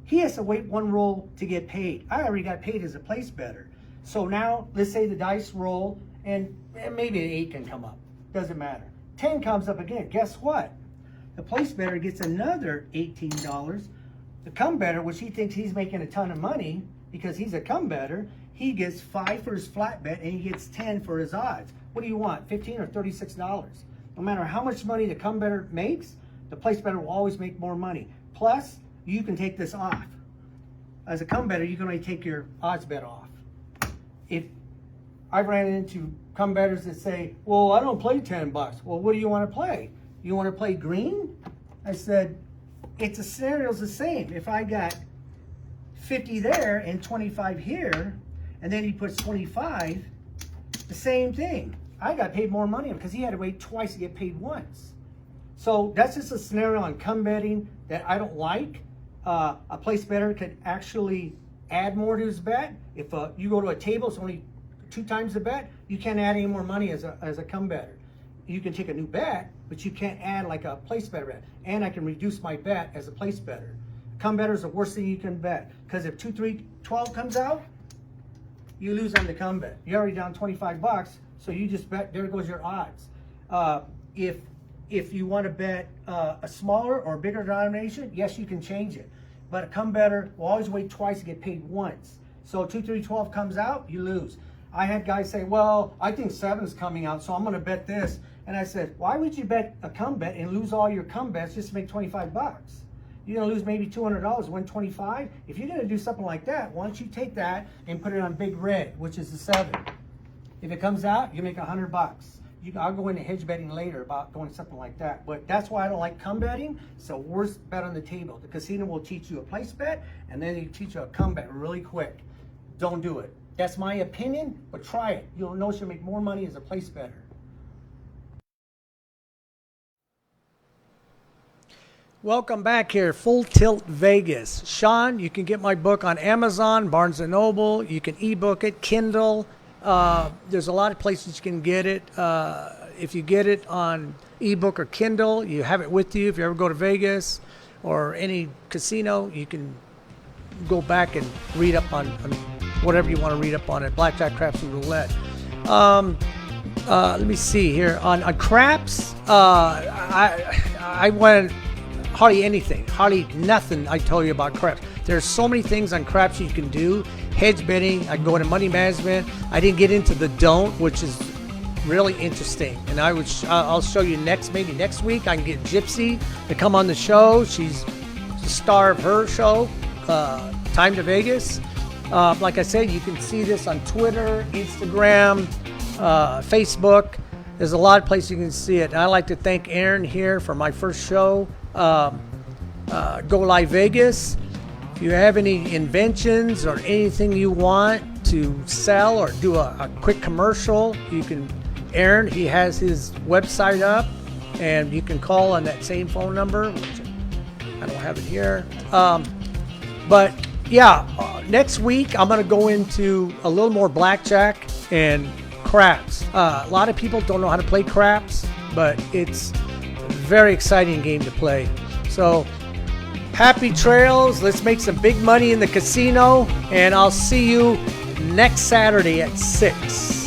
Speaker 1: he has to wait one roll to get paid. I already got paid as a place better. So now, let's say the dice roll, and maybe an 8 can come up. Doesn't matter. 10 comes up again. Guess what? The place better gets another $18. The come better, which he thinks he's making a ton of money because he's a come better, he gets 5 for his flat bet and he gets 10 for his odds. What do you want, $15 or $36? No matter how much money the come better makes, the place better will always make more money. Plus, you can take this off. As a come better, you can only take your odds bet off. If I've ran into come bettors that say, well, I don't play $10. Well, what do you want to play? You want to play green? I said, it's a scenario's the same. If I got 50 there and 25 here, and then he puts 25, the same thing. I got paid more money because he had to wait twice to get paid once. So that's just a scenario on come betting that I don't like. A place better could actually add more to his bet. If you go to a table, it's only 2 times the bet, you can't add any more money as a come better. You can take a new bet, but you can't add like a place better bet. And I can reduce my bet as a place better. Come better is the worst thing you can bet, because if 2, 3, 12 comes out, you lose on the come bet. You're already down $25, so you just bet, there goes your odds. If you want to bet a smaller or bigger denomination, yes, you can change it. But a come better will always wait twice to get paid once. So 2, 3, 12 comes out, you lose. I had guys say, well, I think 7's coming out, so I'm going to bet this. And I said, why would you bet a come bet and lose all your come bets just to make $25? You're going to lose maybe $200, win 25. If you're going to do something like that, why don't you take that and put it on big red, which is the 7. If it comes out, you make $100. I'll go into hedge betting later about going something like that. But that's why I don't like come betting. It's the worst bet on the table. The casino will teach you a place bet, and then they teach you a come bet really quick. Don't do it. That's my opinion, but try it. You'll notice you'll make more money as a place better. Welcome back here, Full Tilt Vegas. Sean, you can get my book on Amazon, Barnes & Noble. You can ebook it, Kindle. There's a lot of places you can get it. If you get it on ebook or Kindle, you have it with you. If you ever go to Vegas or any casino, you can go back and read up on whatever you want to read up on it. Blackjack, craps, and roulette. Let me see here. On craps, I went hardly anything, hardly nothing I tell you about craps. There's so many things on craps you can do. Hedge betting, I can go into money management. I didn't get into the don't, which is really interesting. And I'll show you maybe next week. I can get Gypsy to come on the show. She's the star of her show, Time to Vegas. Like I said, you can see this on Twitter, Instagram, Facebook. There's a lot of places you can see it. And I'd like to thank Aaron here for my first show, Go Live Vegas. If you have any inventions or anything you want to sell or do a quick commercial, you can, Aaron, he has his website up, and you can call on that same phone number, which I don't have it here. But yeah, next week I'm going to go into a little more blackjack and craps. A lot of people don't know how to play craps, but it's a very exciting game to play. So happy trails. Let's make some big money in the casino, and I'll see you next Saturday at 6.